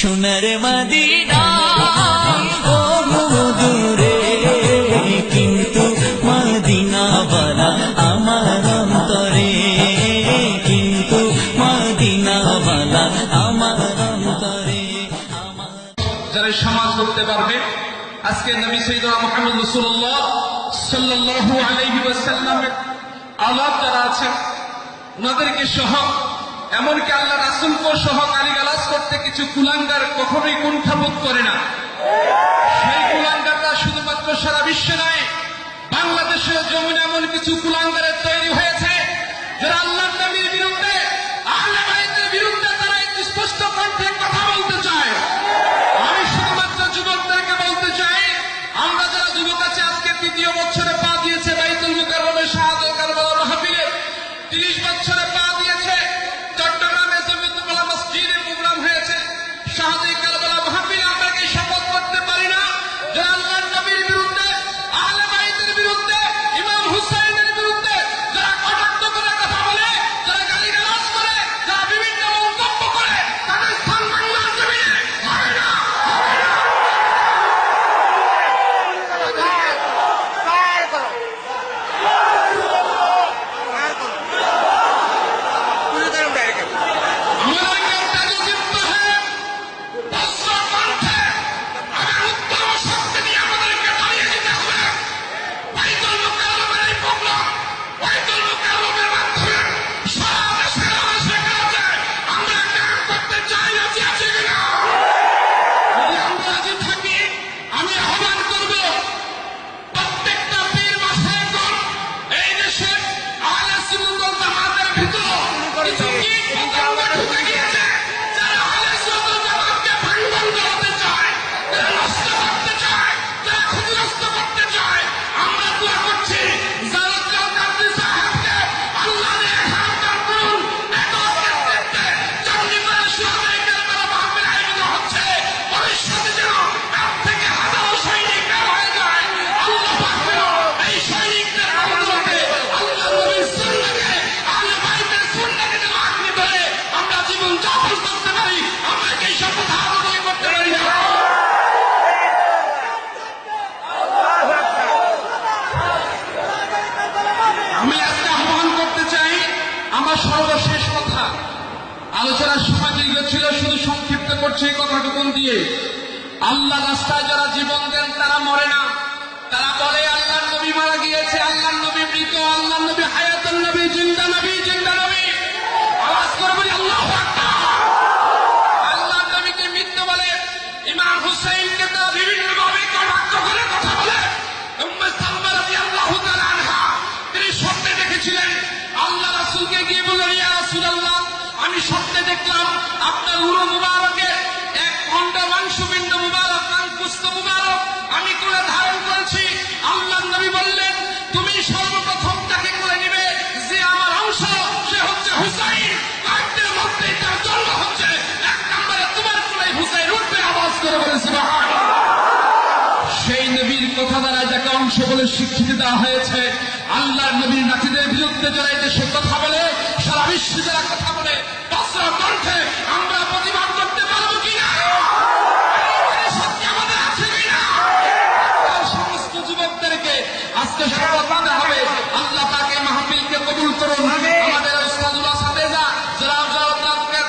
সোনার মদিনা দূরে, কিন্তু মদিনা বালা আমার অন্তরে, কিন্তু মদিনা বালা আমার অন্তরে। যারা সমাজ করতে পারবে, আজকে নবী সাইয়্যিদুনা মুহাম্মদ রাসূলুল্লাহ সাল্লাল্লাহু আলাইহি ওয়াসাল্লামের আওলাদ যারা আছেন ওনাদেরকে সহ, এমনকি আল্লাহ রাসূলকে সহ গালিগালাজ করতে কিছু কুলাঙ্গার কখনোই কুণ্ঠাবোধ করে না। সেই কুলাঙ্গারটা শুধুমাত্র সারা বিশ্বে নয়, বাংলাদেশের জমিনে এমন কিছু কুলাঙ্গারের তৈরি হয়েছে যারা আল্লাহর নবীর বিরুদ্ধে, আহলে বাইতের বিরুদ্ধে তারা একটু স্পষ্ট কণ্ঠে কথা বলতে চায়। আমি শুধুমাত্র যুবকদেরকে বলতে চাই, আমরা যারা যুবক আছে, আজকে ৩য় বছরে পা দিয়েছে বাইতুল মুকাররমে শাহাদাত কারবালা মাহফিলে, ৩০ বছরে পা দিয়েছে চট্টগ্রামে জমিয়তুল মসজিদে প্রোগ্রাম হয়েছে শাহাদাত কারবালা মাহফিলে। আমরা কি শপথ করতে পারি না যে আল্লাহর নবীর বিরুদ্ধে, আহলে বাইতের বিরুদ্ধে, ইমাম হুসাইনের বিরুদ্ধে যারা কটাক্ষ করে কথা বলে, যারা গালিগালাজ করে, যারা বিভিন্ন মন্তব্য করে, তাদের স্থান বাংলার জমিনে হবে না। সর্বশেষ কথা, আলোচনার সময় দীর্ঘ ছিল, শুধু সংক্ষিপ্ত করছে এই কথাটুকু দিয়ে। আল্লাহ রাস্তায় যারা জীবন দেন তারা মরে না। তারা বলে আল্লাহর নবী মারা গিয়েছে, আল্লাহর নবী মৃত, আল্লাহর নবী হায়াতুন নবী, জিন্দা নবী, জিন্দা নবী। আওয়াজ করে বলি আল্লাহু আকবার। আল্লাহর নবীকে মৃত্যু বলে, ইমাম হুসাইনকে তারা বিভিন্ন ভাবে কটাক্ষ করে কথা বলে। উম্মে সালমা রাদিয়াল্লাহু তাআলা আনহা তিনি স্বপ্নে দেখেছিলেন, আল্লাহ রাসূলকে গিয়ে বললেন, ইয়া রাসূলুল্লাহ, আমি স্বপ্নে দেখলাম আপনার উরু মুবারকে এক খণ্ড মাংসপিণ্ড মুবারক, কানকুস্ত মুবারক আমি করে ধারণ করেছি। আল্লাহর নবী বললেন, তুমি সর্বপ্রথম তাকে করে নিবে যে আমার অংশ, সে হচ্ছে হুসাইন। কয়েকদিনের মধ্যেই তার জন্ম হচ্ছে। ১ নম্বরে তোমার কোলে হুসাইন উঠবে। আওয়াজ করে বলে সুবহানাল্লাহ। সেই নবীর কথা দ্বারা যাকে অংশ বলে স্বীকৃতি দেওয়া হয়েছে, আল্লাহর নবীর নাতিদের বিরুদ্ধে যারা এই দেশে কথা বলে, সারা বিশ্বে যারা কথা বলে, বজ্র কণ্ঠে আমরা প্রতিবাদ করতে পারবো কিনা? সত্যি আমাদের আছে কিনা? সমস্ত যুবকদেরকে আজকে শপথ নিতে হবে। আল্লাহ তাকে মাহফিলকে কবুল করুন। আমাদের উস্তাদুল আসাতেজা যারা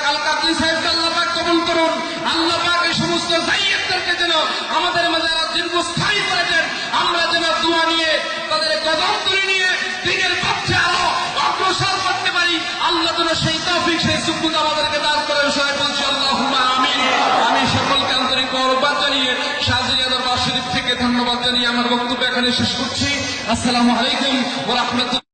কালকাতলি সাহেবকে আল্লাহ পাক কবুল করুন। আল্লাহ পাক এই সমস্ত জাইয়্যিদদেরকে যেন আমাদের মাঝে দীর্ঘস্থায়ী করে দেন। আমরা যেন দোয়া নিয়ে, তাদের কদম তুলে নিয়ে দিনের পক্ষে আরো অগ্রসর করতে পারি। আল্লাহ যেন সেই তৌফিক, সেই সুবুত আমাদেরকে দান করেন। সবাই বলছি আল্লাহুম্মা আমিন। আমি সকলকে আন্তরিক মোবারকবাদ জানিয়ে, শাহজিয়া দরবার শরীফ থেকে ধন্যবাদ জানিয়ে আমার বক্তব্য এখানে শেষ করছি। আসসালামু আলাইকুম ওয়া রাহমাতুল্লাহ।